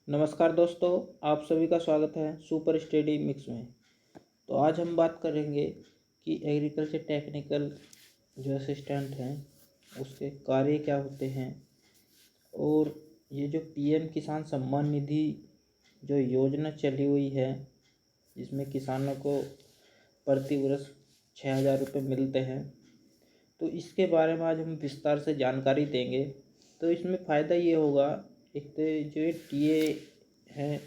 नमस्कार दोस्तों, आप सभी का स्वागत है सुपर स्टडी मिक्स में। तो आज हम बात करेंगे कि एग्रीकल्चर टेक्निकल जो असिस्टेंट हैं उसके कार्य क्या होते हैं और ये जो पीएम किसान सम्मान निधि जो योजना चली हुई है जिसमें किसानों को प्रति वर्ष 6,000 रुपये मिलते हैं, तो इसके बारे में आज हम विस्तार से जानकारी देंगे। तो इसमें फ़ायदा ये होगा, एक तो जो टीए हैं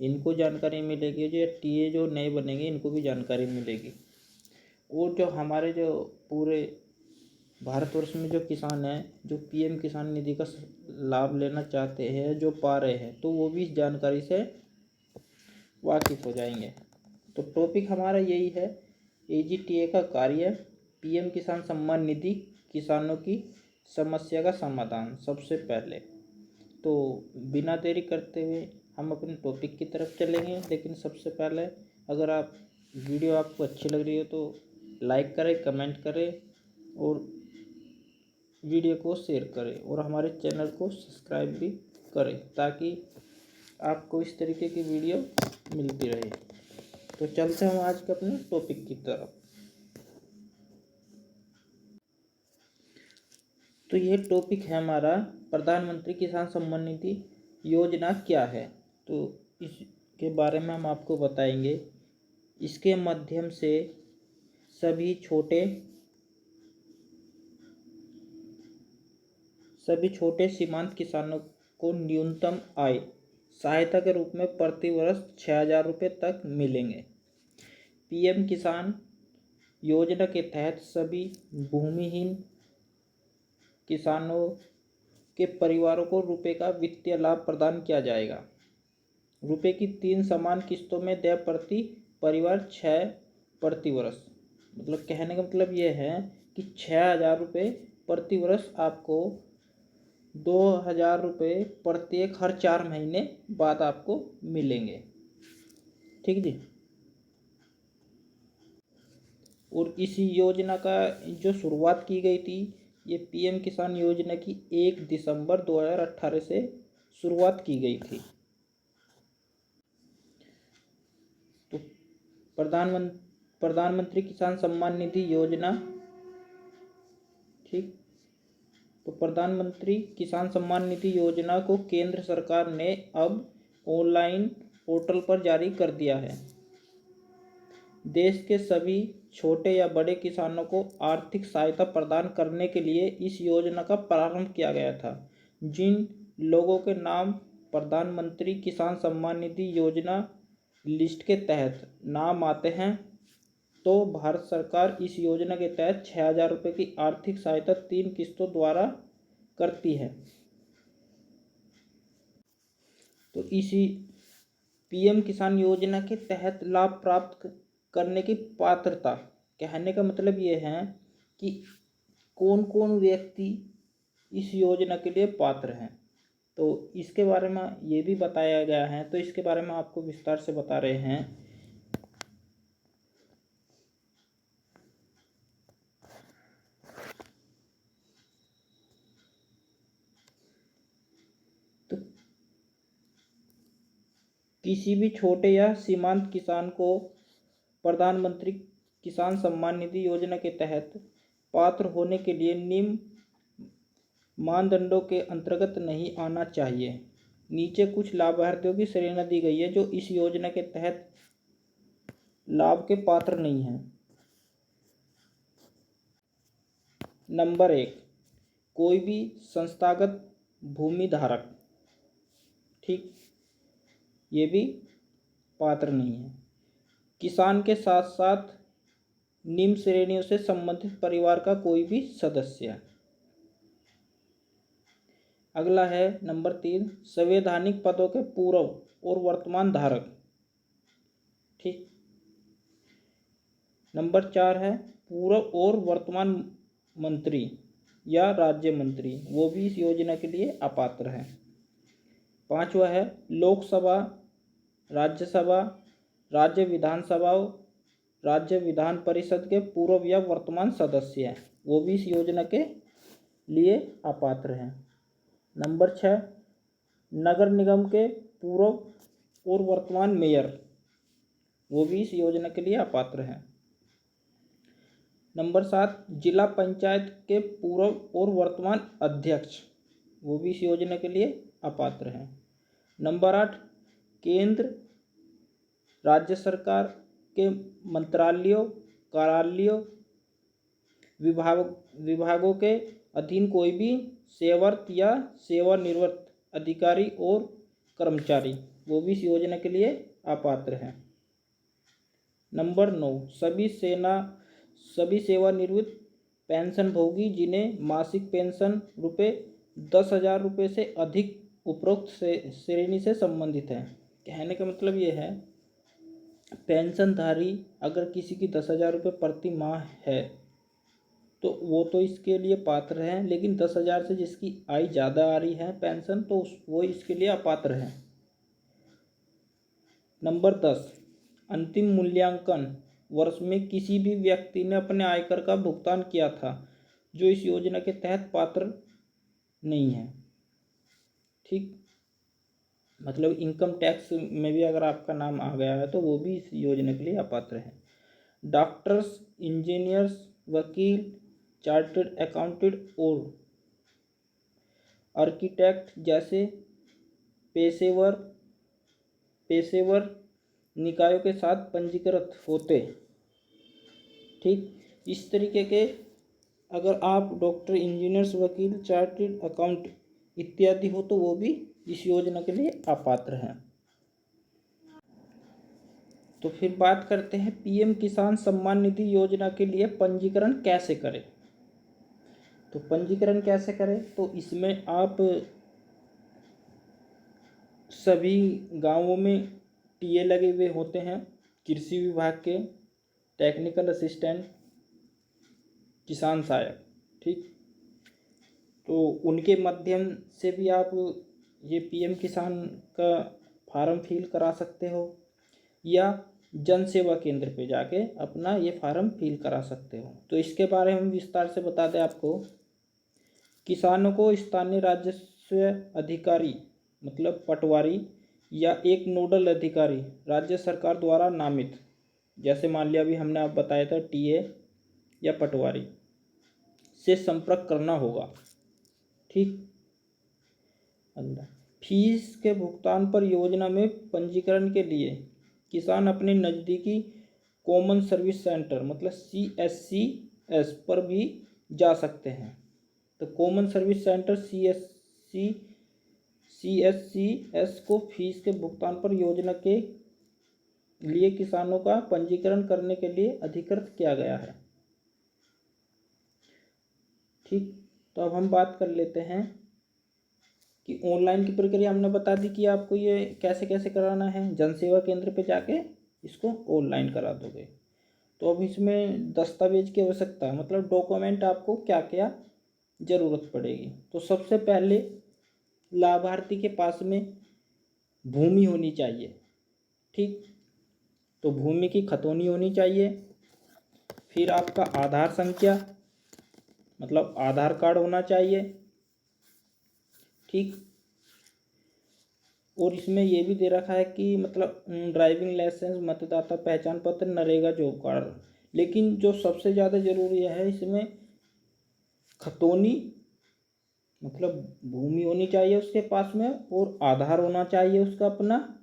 इनको जानकारी मिलेगी, जो टीए जो नए बनेंगे इनको भी जानकारी मिलेगी, और जो हमारे जो पूरे भारतवर्ष में जो किसान हैं जो पीएम किसान निधि का लाभ लेना चाहते हैं, जो पा रहे हैं, तो वो भी इस जानकारी से वाकिफ़ हो जाएंगे। तो टॉपिक हमारा यही है, एजीटीए का कार्य, पीएम किसान सम्मान निधि, किसानों की समस्या का समाधान। सबसे पहले तो बिना देरी करते हुए हम अपने टॉपिक की तरफ चलेंगे, लेकिन सबसे पहले अगर आप वीडियो आपको अच्छी लग रही हो तो लाइक करें, कमेंट करें और वीडियो को शेयर करें और हमारे चैनल को सब्सक्राइब भी करें ताकि आपको इस तरीके की वीडियो मिलती रहे। तो चलते हैं हम आज के अपने टॉपिक की तरफ। तो ये टॉपिक है हमारा, प्रधानमंत्री किसान सम्मान निधि योजना क्या है। तो इसके बारे में हम आपको बताएंगे। इसके माध्यम से सभी छोटे सीमांत किसानों को न्यूनतम आय सहायता के रूप में प्रति वर्ष 6,000 रुपये तक मिलेंगे। पीएम किसान योजना के तहत सभी भूमिहीन किसानों के परिवारों को रुपए का वित्तीय लाभ प्रदान किया जाएगा। रुपए की 3 समान किस्तों में देय प्रति परिवार 6 प्रति वर्ष। मतलब कहने का मतलब ये है कि 6,000 रुपये प्रति वर्ष आपको 2,000 रुपये प्रत्येक हर 4 महीने बाद आपको मिलेंगे। ठीक जी। और इसी योजना का जो शुरुआत की गई थी, ये पीएम किसान योजना की 1 दिसंबर 2018 से शुरुआत की गई थी। तो प्रधानमंत्री किसान सम्मान निधि योजना, ठीक, तो प्रधानमंत्री किसान सम्मान निधि योजना को केंद्र सरकार ने अब ऑनलाइन पोर्टल पर जारी कर दिया है। देश के सभी छोटे या बड़े किसानों को आर्थिक सहायता प्रदान करने के लिए इस योजना का प्रारंभ किया गया था। जिन लोगों के नाम प्रधानमंत्री किसान सम्मान निधि योजना लिस्ट के तहत नाम आते हैं, तो भारत सरकार इस योजना के तहत 6,000 रुपये की आर्थिक सहायता 3 किस्तों द्वारा करती है। तो इसी पीएम किसान योजना के तहत लाभ प्राप्त करने की पात्रता, कहने का मतलब ये है कि कौन कौन व्यक्ति इस योजना के लिए पात्र हैं। तो इसके बारे में ये भी बताया गया है, तो इसके बारे में आपको विस्तार से बता रहे हैं। तो किसी भी छोटे या सीमांत किसान को प्रधानमंत्री किसान सम्मान निधि योजना के तहत पात्र होने के लिए निम्न मानदंडों के अंतर्गत नहीं आना चाहिए। नीचे कुछ लाभार्थियों की श्रेणी दी गई है जो इस योजना के तहत लाभ के पात्र नहीं हैं। नंबर 1, कोई भी संस्थागत भूमि धारक, ठीक, ये भी पात्र नहीं है। किसान के साथ साथ निम्न श्रेणियों से संबंधित परिवार का कोई भी सदस्य। अगला है नंबर 3, संवैधानिक पदों के पूर्व और वर्तमान धारक, ठीक। नंबर 4 है पूर्व और वर्तमान मंत्री या राज्य मंत्री, वो भी इस योजना के लिए अपात्र हैं। 5वां है लोकसभा, राज्यसभा, राज्य विधानसभाओं, राज्य विधान परिषद के पूर्व या वर्तमान सदस्य हैं, वो भी इस योजना के लिए अपात्र हैं। नंबर 6, नगर निगम के पूर्व और वर्तमान मेयर, वो भी इस योजना के लिए अपात्र हैं। नंबर 7, जिला पंचायत के पूर्व और वर्तमान अध्यक्ष, वो भी इस योजना के लिए अपात्र हैं। नंबर 8, केंद्र राज्य सरकार के मंत्रालयों, कार्यालयों, विभागों के अधीन कोई भी सेवारत या सेवानिवृत्त अधिकारी और कर्मचारी, वो भी इस योजना के लिए अपात्र हैं। नंबर 9, सभी सेवानिवृत्त पेंशन भोगी जिन्हें मासिक पेंशन ₹10,000 से अधिक उपरोक्त श्रेणी से संबंधित है। कहने का मतलब ये है, पेंशनधारी अगर किसी की ₹10,000 प्रति माह है तो वो तो इसके लिए पात्र है, लेकिन 10,000 से जिसकी आय ज़्यादा आ रही है पेंशन, तो वो इसके लिए अपात्र है। नंबर 10, अंतिम मूल्यांकन वर्ष में किसी भी व्यक्ति ने अपने आयकर का भुगतान किया था जो इस योजना के तहत पात्र नहीं है। ठीक, मतलब इनकम टैक्स में भी अगर आपका नाम आ गया है तो वो भी इस योजना के लिए अपात्र है। डॉक्टर्स, इंजीनियर्स, वकील, चार्टर्ड अकाउंटेंट और आर्किटेक्ट जैसे पेशेवर निकायों के साथ पंजीकृत होते। ठीक, इस तरीके के अगर आप डॉक्टर, इंजीनियर्स, वकील, चार्टर्ड अकाउंट इत्यादि हो तो वो भी इस योजना के लिए अपात्र हैं। तो फिर बात करते हैं पीएम किसान सम्मान निधि योजना के लिए पंजीकरण कैसे करें। तो पंजीकरण कैसे करें, तो इसमें आप सभी गांवों में टीए लगे हुए होते हैं, कृषि विभाग के, टेक्निकल असिस्टेंट, किसान सहायक। ठीक, तो उनके माध्यम से भी आप ये पीएम किसान का फार्म फिल करा सकते हो, या जन सेवा केंद्र पे जाके अपना ये फार्म फिल करा सकते हो। तो इसके बारे में विस्तार से बता दें आपको। किसानों को स्थानीय राजस्व अधिकारी मतलब पटवारी या एक नोडल अधिकारी राज्य सरकार द्वारा नामित, जैसे मान लिया अभी हमने आप बताया था टीए या पटवारी, से संपर्क करना होगा। ठीक, अगला, फीस के भुगतान पर योजना में पंजीकरण के लिए किसान अपने नज़दीकी कॉमन सर्विस सेंटर मतलब CSCS पर भी जा सकते हैं। तो कॉमन सर्विस सेंटर CSCS को फीस के भुगतान पर योजना के लिए किसानों का पंजीकरण करने के लिए अधिकृत किया गया है। ठीक, तो अब हम बात कर लेते हैं कि ऑनलाइन की प्रक्रिया हमने बता दी कि आपको ये कैसे कैसे कराना है। जन सेवा केंद्र पे जाके इसको ऑनलाइन करा दोगे। तो अब इसमें दस्तावेज की आवश्यकता मतलब डॉक्यूमेंट आपको क्या क्या ज़रूरत पड़ेगी। तो सबसे पहले लाभार्थी के पास में भूमि होनी चाहिए। ठीक, तो भूमि की खतौनी होनी चाहिए। फिर आपका आधार संख्या मतलब आधार कार्ड होना चाहिए। ठीक, और इसमें ये भी दे रखा है कि मतलब ड्राइविंग लाइसेंस, मतदाता पहचान पत्र, नरेगा जॉब कार्ड। लेकिन जो सबसे ज़्यादा ज़रूरी है इसमें खतौनी मतलब भूमि होनी चाहिए उसके पास में, और आधार होना चाहिए उसका अपना,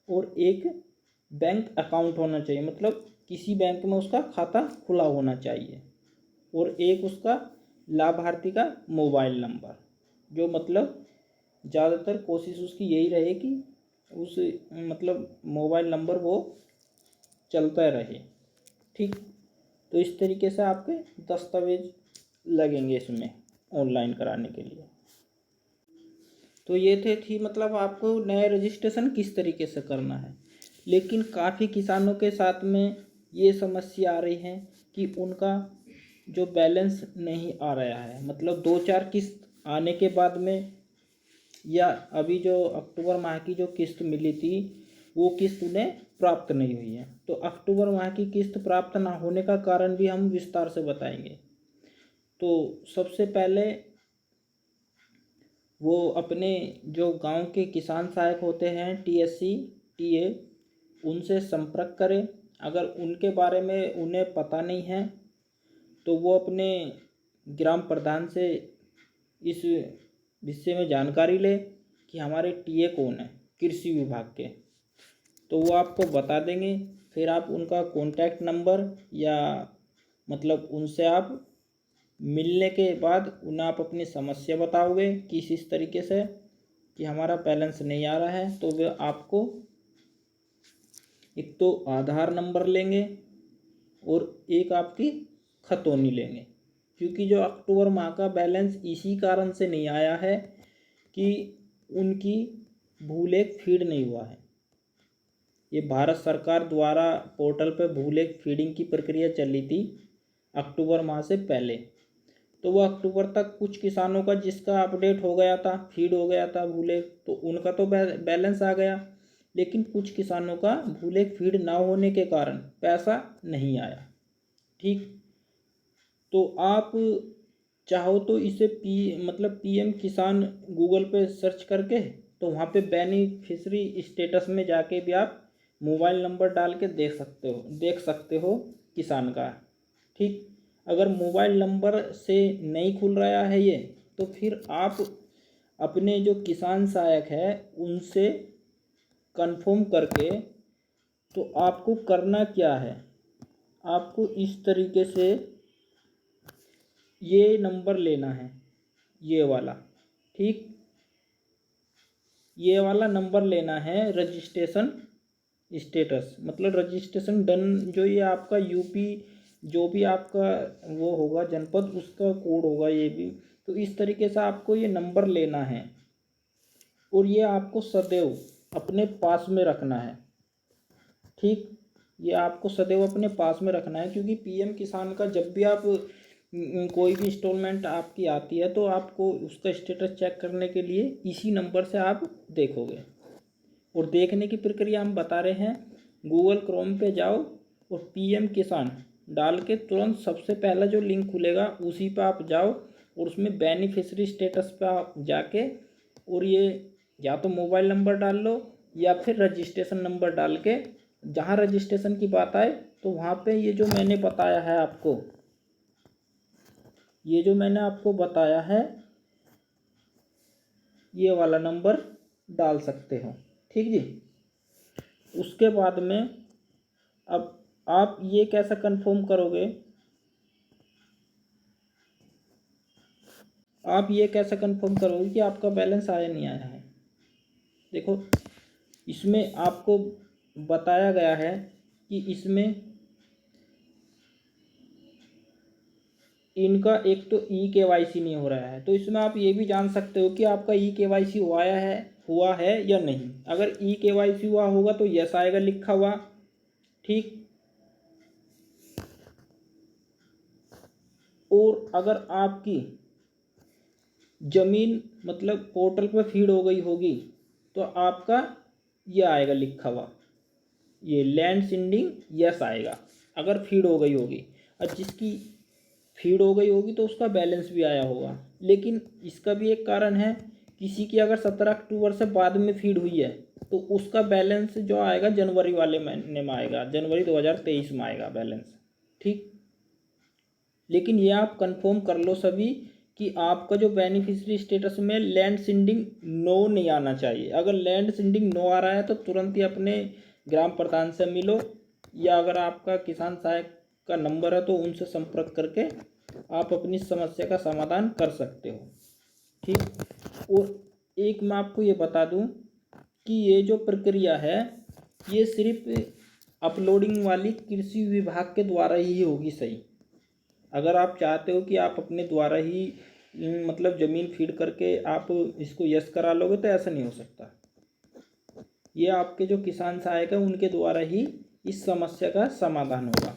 और एक बैंक अकाउंट होना चाहिए मतलब किसी बैंक में उसका खाता खुला होना चाहिए, और एक उसका लाभार्थी का मोबाइल नंबर, जो मतलब ज़्यादातर कोशिश उसकी यही रहे कि उस मतलब मोबाइल नंबर वो चलता रहे। ठीक, तो इस तरीके से आपके दस्तावेज लगेंगे इसमें ऑनलाइन कराने के लिए। तो ये थी मतलब आपको नया रजिस्ट्रेशन किस तरीके से करना है। लेकिन काफ़ी किसानों के साथ में ये समस्या आ रही है कि उनका जो बैलेंस नहीं आ रहा है, मतलब 2-4 किस्त आने के बाद में, या अभी जो अक्टूबर माह की जो किस्त मिली थी वो किस्त उन्हें प्राप्त नहीं हुई है। तो अक्टूबर माह की किस्त प्राप्त ना होने का कारण भी हम विस्तार से बताएंगे। तो सबसे पहले वो अपने जो गांव के किसान सहायक होते हैं टीएससी टीए, उनसे संपर्क करें। अगर उनके बारे में उन्हें पता नहीं है तो वो अपने ग्राम प्रधान से इस विषय में जानकारी ले कि हमारे टीए कौन है कृषि विभाग के, तो वो आपको बता देंगे। फिर आप उनका कॉन्टैक्ट नंबर या मतलब उनसे आप मिलने के बाद उन्हें आप अपनी समस्या बताओगे कि इस तरीके से कि हमारा बैलेंस नहीं आ रहा है, तो वे आपको एक तो आधार नंबर लेंगे और एक आपकी खतौनी लेंगे, क्योंकि जो अक्टूबर माह का बैलेंस इसी कारण से नहीं आया है कि उनकी भूलेख फीड नहीं हुआ है। ये भारत सरकार द्वारा पोर्टल पर भूलेख फीडिंग की प्रक्रिया चली थी अक्टूबर माह से पहले, तो वह अक्टूबर तक कुछ किसानों का जिसका अपडेट हो गया था, फीड हो गया था भूलेख, तो उनका तो बैलेंस आ गया, लेकिन कुछ किसानों का भूलेख फीड ना होने के कारण पैसा नहीं आया। ठीक, तो आप चाहो तो इसे मतलब पीएम किसान गूगल पे सर्च करके तो वहाँ पे बेनिफिशरी स्टेटस में जाके भी आप मोबाइल नंबर डाल के देख सकते हो किसान का। ठीक, अगर मोबाइल नंबर से नहीं खुल रहा है ये, तो फिर आप अपने जो किसान सहायक है उनसे कंफर्म करके, तो आपको करना क्या है, आपको इस तरीके से ये नंबर लेना है, ये वाला। ठीक, ये वाला नंबर लेना है रजिस्ट्रेशन स्टेटस, मतलब रजिस्ट्रेशन डन, जो ये आपका यूपी जो भी आपका वो होगा जनपद उसका कोड होगा ये भी, तो इस तरीके से आपको ये नंबर लेना है और ये आपको सदैव अपने पास में रखना है। ठीक, ये आपको सदैव अपने पास में रखना है, क्योंकि पीएम किसान का जब भी आप कोई भी इंस्टॉलमेंट आपकी आती है तो आपको उसका स्टेटस चेक करने के लिए इसी नंबर से आप देखोगे। और देखने की प्रक्रिया हम बता रहे हैं, गूगल क्रोम पे जाओ और पीएम किसान डाल के तुरंत सबसे पहला जो लिंक खुलेगा उसी पे आप जाओ और उसमें बेनिफिशरी स्टेटस पे आप जाके और ये या तो मोबाइल नंबर डाल लो या फिर रजिस्ट्रेशन नंबर डाल के, जहाँ रजिस्ट्रेशन की बात आए तो वहाँ पे ये जो मैंने बताया है आपको, ये जो मैंने आपको बताया है ये वाला नंबर डाल सकते हो। ठीक जी, उसके बाद में अब आप ये कैसा कंफर्म करोगे, आप ये कैसा कंफर्म करोगे कि आपका बैलेंस आया नहीं आया है। देखो, इसमें आपको बताया गया है कि इसमें इनका एक तो ई-केवाईसी नहीं हो रहा है, तो इसमें आप ये भी जान सकते हो कि आपका ई-केवाईसी हुआ है या नहीं। अगर ई-केवाईसी हुआ होगा तो यस आएगा लिखा हुआ। ठीक, और अगर आपकी ज़मीन मतलब पोर्टल पर फीड हो गई होगी तो आपका ये आएगा लिखा हुआ, ये लैंड सीडिंग यस आएगा अगर फीड हो गई होगी, और जिसकी फीड हो गई होगी तो उसका बैलेंस भी आया होगा। लेकिन इसका भी एक कारण है, किसी की अगर 17 अक्टूबर से बाद में फीड हुई है तो उसका बैलेंस जो आएगा जनवरी वाले महीने में आएगा, जनवरी 2023 में आएगा बैलेंस। ठीक, लेकिन ये आप कंफर्म कर लो सभी कि आपका जो बेनिफिशियरी स्टेटस में लैंड सीडिंग नो नहीं आना चाहिए। अगर लैंड सीडिंग नो आ रहा है तो तुरंत ही अपने ग्राम प्रधान से मिलो, या अगर आपका किसान सहायक का नंबर है तो उनसे संपर्क करके आप अपनी समस्या का समाधान कर सकते हो। ठीक, और एक मैं आपको ये बता दूं कि ये जो प्रक्रिया है ये सिर्फ अपलोडिंग वाली कृषि विभाग के द्वारा ही होगी सही। अगर आप चाहते हो कि आप अपने द्वारा ही मतलब ज़मीन फीड करके आप इसको यस करा लोगे तो ऐसा नहीं हो सकता। ये आपके जो किसान सहायक है उनके द्वारा ही इस समस्या का समाधान होगा।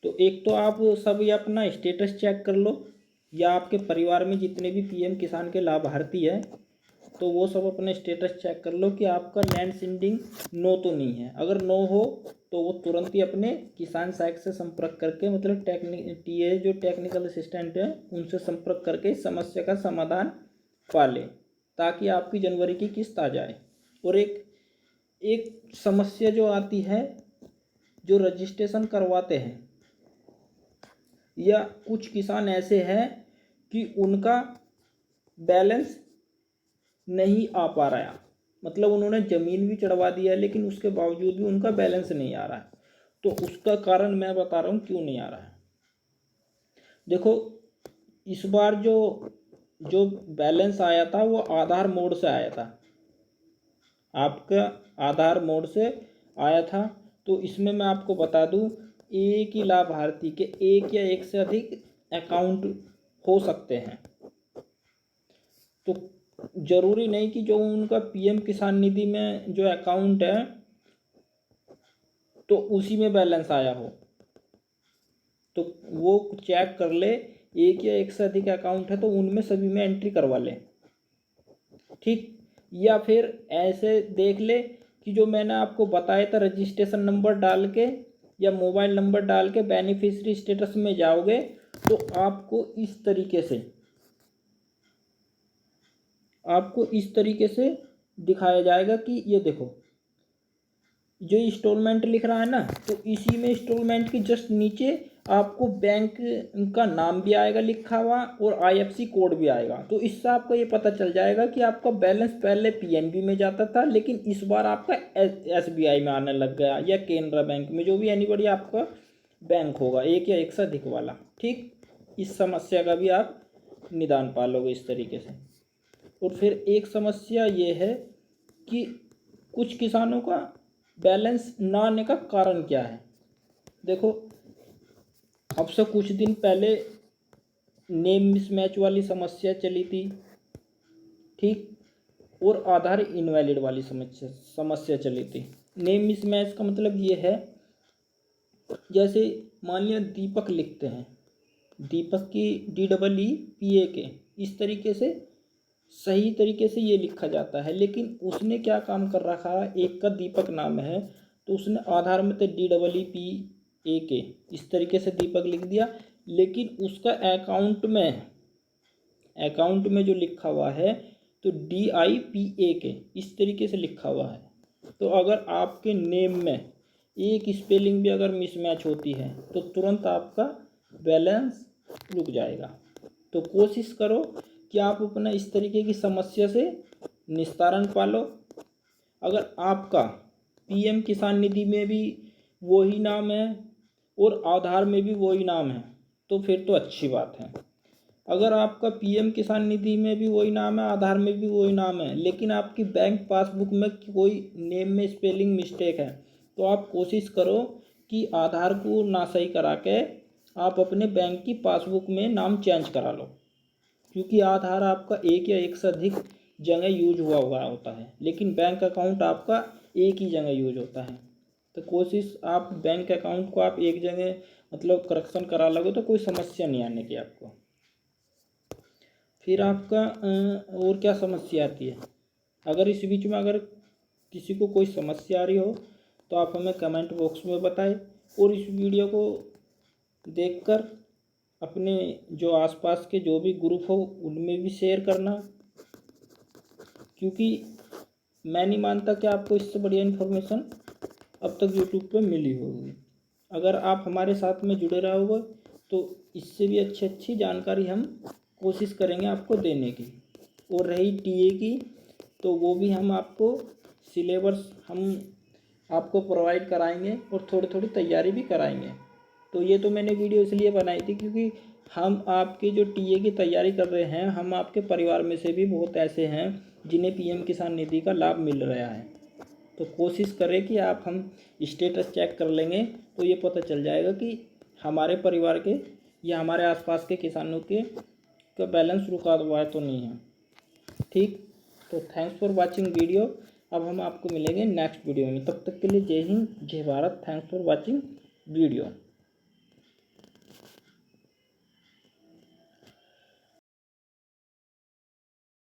तो एक तो आप सब ये अपना स्टेटस चेक कर लो, या आपके परिवार में जितने भी पीएम किसान के लाभार्थी हैं तो वो सब अपने स्टेटस चेक कर लो कि आपका लैंड सीडिंग नो तो नहीं है। अगर नो हो तो वो तुरंत ही अपने किसान सहायक से संपर्क करके, मतलब टीए जो टेक्निकल असिस्टेंट है उनसे संपर्क करके इस समस्या का समाधान पा ले, ताकि आपकी जनवरी की किस्त आ जाए। और एक समस्या जो आती है, जो रजिस्ट्रेशन करवाते हैं, या कुछ किसान ऐसे हैं कि उनका बैलेंस नहीं आ पा रहा है, मतलब उन्होंने ज़मीन भी चढ़वा दिया है लेकिन उसके बावजूद भी उनका बैलेंस नहीं आ रहा है। तो उसका कारण मैं बता रहा हूँ क्यों नहीं आ रहा है। देखो, इस बार जो जो बैलेंस आया था वो आधार मोड से आया था, आपका आधार मोड से आया था। तो इसमें मैं आपको बता दूं, एक ही लाभार्थी के एक या एक से अधिक अकाउंट हो सकते हैं। तो जरूरी नहीं कि जो उनका पीएम किसान निधि में जो अकाउंट है तो उसी में बैलेंस आया हो। तो वो चेक कर ले, एक या एक से अधिक अकाउंट है तो उनमें सभी में एंट्री करवा ले, ठीक। या फिर ऐसे देख ले कि जो मैंने आपको बताया था, रजिस्ट्रेशन नंबर डाल के या मोबाइल नंबर डाल के बेनिफिशियरी स्टेटस में जाओगे तो आपको इस तरीके से दिखाया जाएगा कि ये देखो, जो इंस्टॉलमेंट लिख रहा है ना, तो इसी में इंस्टॉलमेंट के जस्ट नीचे आपको बैंक का नाम भी आएगा लिखा हुआ और आईएफएससी कोड भी आएगा। तो इससे आपको ये पता चल जाएगा कि आपका बैलेंस पहले पीएनबी में जाता था लेकिन इस बार आपका एसबीआई में आने लग गया, या केनरा बैंक में, जो भी एनीबडी आपका बैंक होगा एक या एक से अधिक वाला, ठीक। इस समस्या का भी आप निदान पा लोगे इस तरीके से। और फिर एक समस्या ये है कि कुछ किसानों का बैलेंस ना आने का कारण क्या है। देखो, अब से कुछ दिन पहले नेम मिसमैच वाली समस्या चली थी, ठीक, और आधार इनवैलिड वाली समस्या चली थी। नेम मिसमैच का मतलब ये है, जैसे मान लिया दीपक लिखते हैं, दीपक की DEEPAK, इस तरीके से सही तरीके से ये लिखा जाता है, लेकिन उसने क्या काम कर रखा है, एक का दीपक नाम है तो उसने आधार में तो DEEPAK इस तरीके से दीपक लिख दिया, लेकिन उसका अकाउंट में जो लिखा हुआ है तो DIPAK इस तरीके से लिखा हुआ है। तो अगर आपके नेम में एक स्पेलिंग भी अगर मिसमैच होती है तो तुरंत आपका बैलेंस रुक जाएगा। तो कोशिश करो कि आप अपना इस तरीके की समस्या से निस्तारण पालो। अगर आपका पीएम किसान निधि में भी वही नाम है और आधार में भी वही नाम है तो फिर तो अच्छी बात है। अगर आपका पीएम किसान निधि में भी वही नाम है, आधार में भी वही नाम है, लेकिन आपकी बैंक पासबुक में कोई नेम में स्पेलिंग मिस्टेक है, तो आप कोशिश करो कि आधार को ना सही करा के आप अपने बैंक की पासबुक में नाम चेंज करा लो, क्योंकि आधार आपका एक या एक से अधिक जगह यूज हुआ होता है, लेकिन बैंक अकाउंट आपका एक ही जगह यूज होता है। तो कोशिश आप बैंक अकाउंट को आप एक जगह मतलब करेक्शन करा लोगे तो कोई समस्या नहीं आने की आपको। फिर आपका और क्या समस्या आती है, अगर इस बीच में अगर किसी को कोई समस्या आ रही हो तो आप हमें कमेंट बॉक्स में बताएं, और इस वीडियो को देखकर अपने जो आसपास के जो भी ग्रुप हो उनमें भी शेयर करना, क्योंकि मैं नहीं मानता कि आपको इससे बढ़िया इन्फॉर्मेशन अब तक यूट्यूब पे मिली होगी। अगर आप हमारे साथ में जुड़े रहोगे तो इससे भी अच्छी जानकारी हम कोशिश करेंगे आपको देने की। और रही टीए की, तो वो भी हम आपको सिलेबस हम आपको प्रोवाइड कराएंगे और थोड़ी थोड़ी तैयारी भी कराएंगे। तो ये तो मैंने वीडियो इसलिए बनाई थी क्योंकि हम आपके जो टीए की तैयारी कर रहे हैं, हम आपके परिवार में से भी बहुत ऐसे हैं जिन्हें पीएम किसान निधि का लाभ मिल रहा है। तो कोशिश करें कि आप हम स्टेटस चेक कर लेंगे तो ये पता चल जाएगा कि हमारे परिवार के या हमारे आसपास के किसानों के का बैलेंस रुका हुआ है तो नहीं है, ठीक। तो थैंक्स फॉर वाचिंग वीडियो। अब हम आपको मिलेंगे नेक्स्ट वीडियो में, तब तक के लिए जय हिंद जय Bharat. Thanks for watching video.